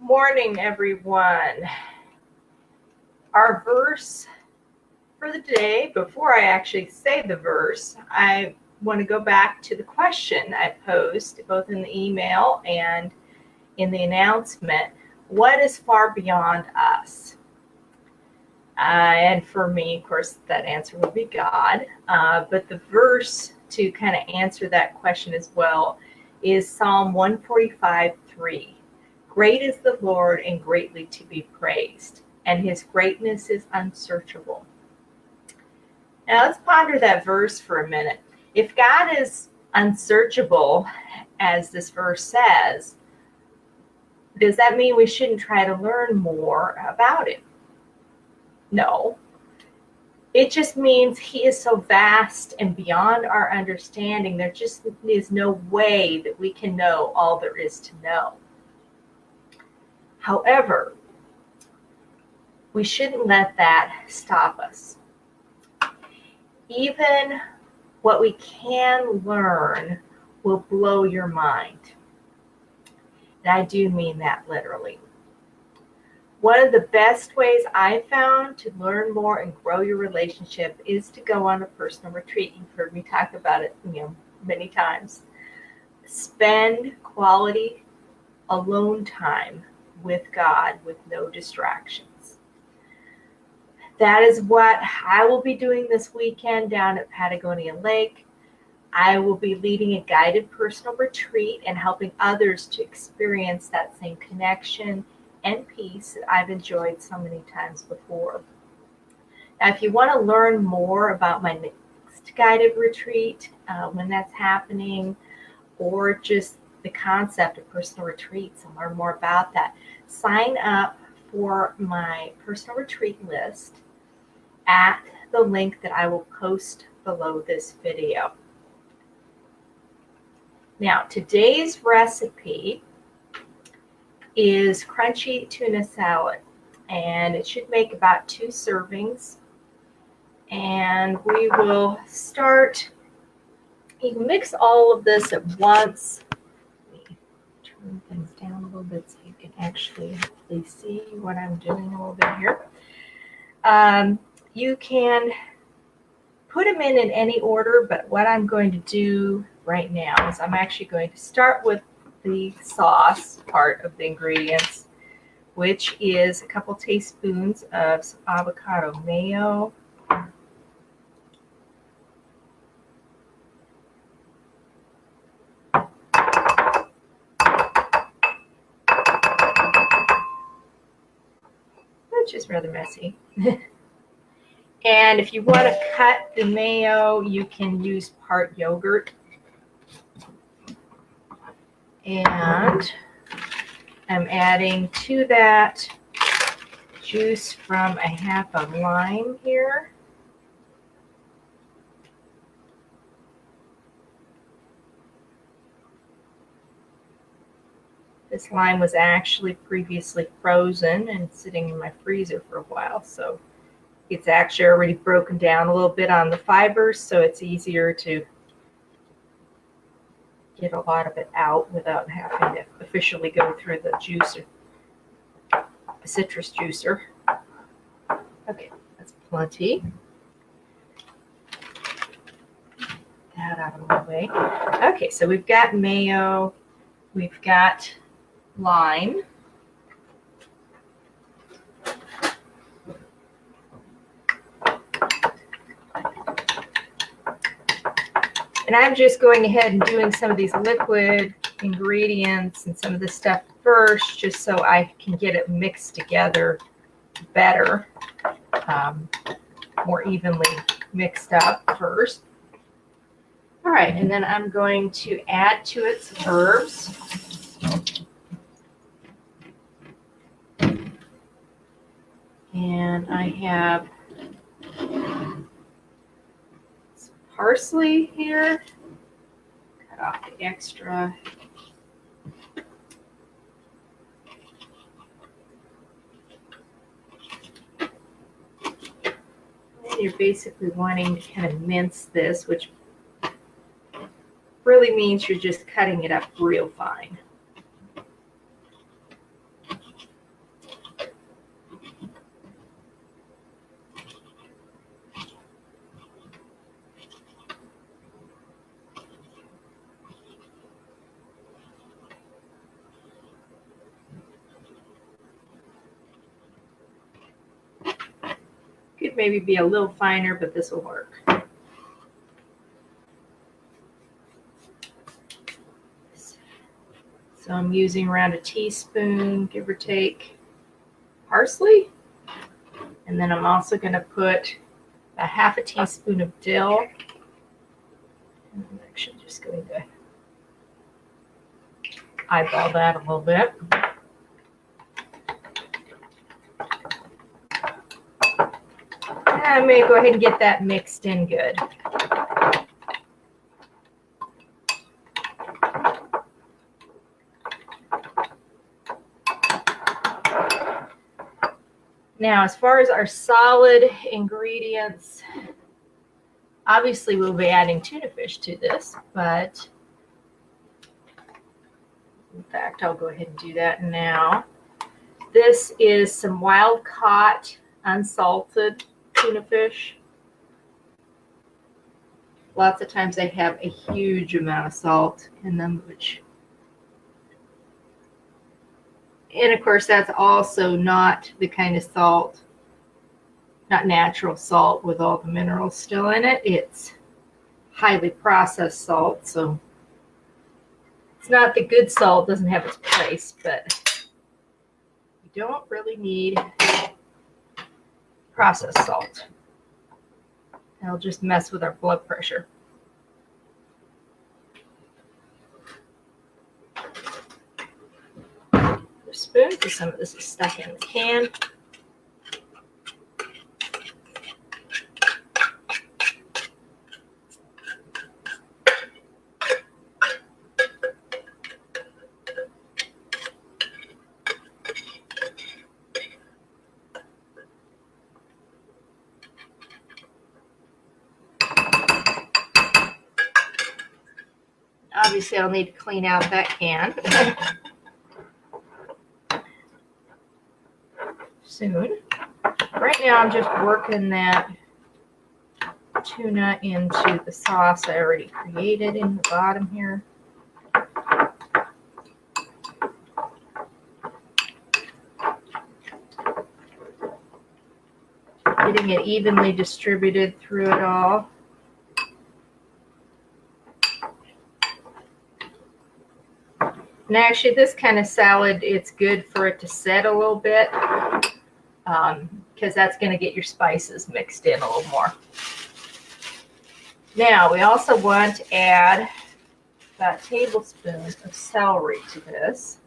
Morning, everyone. Our verse for the day, before I actually say the verse, I want to go back to the question I posed both in the email and in the announcement. What is far beyond us? And for me, of course, that answer would be God. But the verse to kind of answer that question as well is Psalm 145:3. Great is the Lord and greatly to be praised, and his greatness is unsearchable. Now let's ponder that verse for a minute. If God is unsearchable, as this verse says, does that mean we shouldn't try to learn more about him? No. It just means he is so vast and beyond our understanding. There just is no way that we can know all there is to know. However, we shouldn't let that stop us. Even what we can learn will blow your mind. And I do mean that literally. One of the best ways I found to learn more and grow your relationship is to go on a personal retreat. You've heard me talk about it, many times. Spend quality alone time with God with no distractions. That is what I will be doing this weekend down at Patagonia Lake. I will be leading a guided personal retreat and helping others to experience that same connection and peace that I've enjoyed so many times before. Now, if you want to learn more about my next guided retreat, when that's happening, or just the concept of personal retreats and learn more about that, sign up for my personal retreat list at the link that I will post below this video. Now, today's recipe is crunchy tuna salad, and it should make about 2 servings. And we will start, you can mix all of this at once. Let me turn things down a little bit so you can actually see what I'm doing a little bit here. You can put them in any order, but what I'm going to do right now is I'm actually going to start with the sauce part of the ingredients, which is a couple teaspoons of some avocado mayo. Which is rather messy. And if you want to cut the mayo, you can use part yogurt. And I'm adding to that juice from a half a lime here. This lime was actually previously frozen and sitting in my freezer for a while, so it's actually already broken down a little bit on the fibers, so it's easier to get a lot of it out without having to officially go through the juicer, citrus juicer. Okay, that's plenty. That out of my way. Okay, so we've got mayo, we've got lime. And I'm just going ahead and doing some of these liquid ingredients and some of this stuff first, just so I can get it mixed together better, more evenly mixed up first. All right, and then I'm going to add to it some herbs. And I have some parsley here. Cut off the extra. And you're basically wanting to kind of mince this, which really means you're just cutting it up real fine. could maybe be a little finer, but this will work. So I'm using around a teaspoon, give or take, parsley. And then I'm also going to put a half a teaspoon of dill. And I'm actually just going to eyeball that a little bit. And I'm going to go ahead and get that mixed in good. Now, as far as our solid ingredients, obviously we'll be adding tuna fish to this, but in fact, I'll go ahead and do that now. This is some wild-caught, unsalted tuna fish. Lots of times they have a huge amount of salt in them, and of course, that's also not the kind of salt, not natural salt with all the minerals still in it. It's highly processed salt, so it's not the good salt, doesn't have its place, but you don't really need processed salt. It'll just mess with our blood pressure. Spoon because some of this is stuck in the can. Obviously, I'll need to clean out that can soon. Right now, I'm just working that tuna into the sauce I already created in the bottom here. Getting it evenly distributed through it all. And actually, this kind of salad, it's good for it to set a little bit because that's going to get your spices mixed in a little more. Now, we also want to add about a tablespoon of celery to this,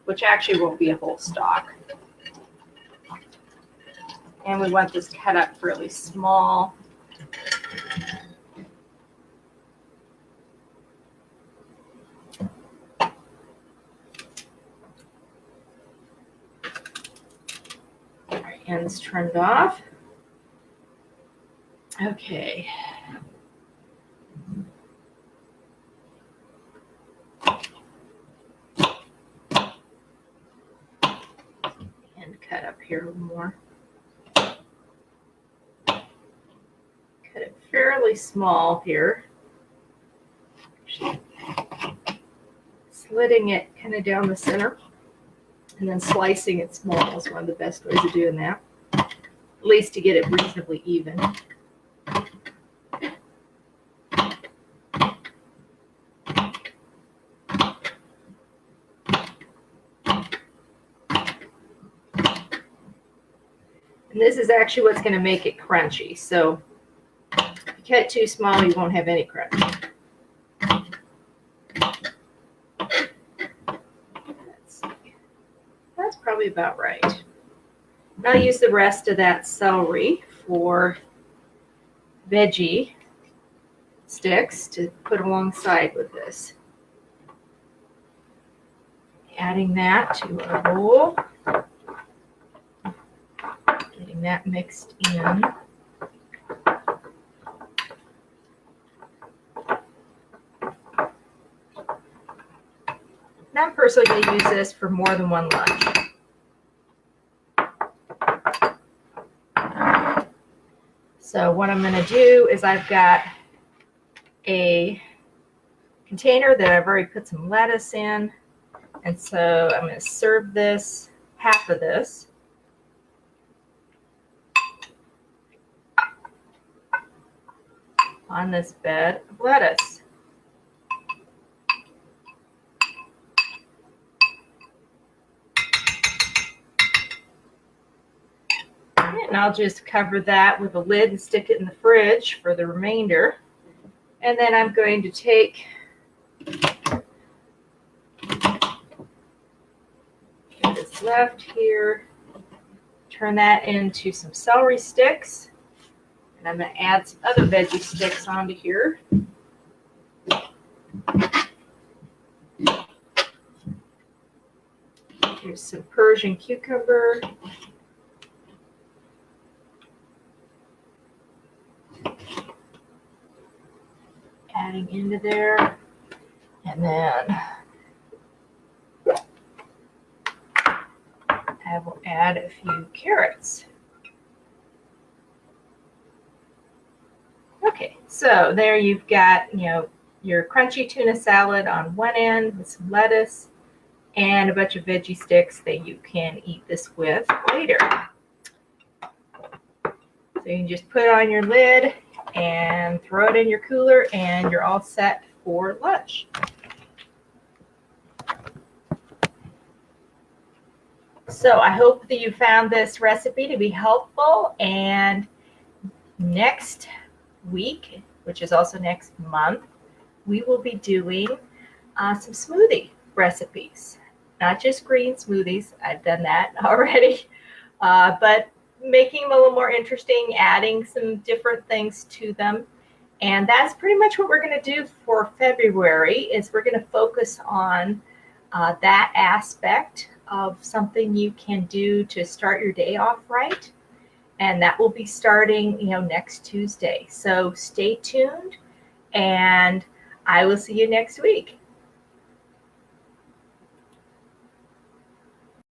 which actually won't be a whole stalk. And we want this cut up really small. Ends trimmed off. Okay. And cut up here a little more. Cut it fairly small here. Slitting it kind of down the center. And then slicing it small is one of the best ways of doing that, at least to get it reasonably even. And this is actually what's going to make it crunchy. So if you cut it too small, you won't have any crunch. That's probably about right. I'll use the rest of that celery for veggie sticks to put alongside with this. Adding that to our bowl. Getting that mixed in. Now I'm personally going to use this for more than one lunch. So what I'm going to do is I've got a container that I've already put some lettuce in. And so I'm going to serve this, half of this. on this bed of lettuce. And I'll just cover that with a lid and stick it in the fridge for the remainder. And then I'm going to take what is left here, turn that into some celery sticks. And I'm going to add some other veggie sticks onto here. Here's some Persian cucumber. Adding into there. And then I will add a few carrots. Okay, so there you've got, your crunchy tuna salad on one end with some lettuce and a bunch of veggie sticks that you can eat this with later. So you can just put it on your lid and throw it in your cooler and you're all set for lunch. So I hope that you found this recipe to be helpful, and next week, which is also next month, we will be doing some smoothie recipes. Not just green smoothies, I've done that already, but making them a little more interesting, adding some different things to them. And that's pretty much what we're going to do for February, is we're going to focus on that aspect of something you can do to start your day off right. And that will be starting, next Tuesday. So stay tuned, and I will see you next week.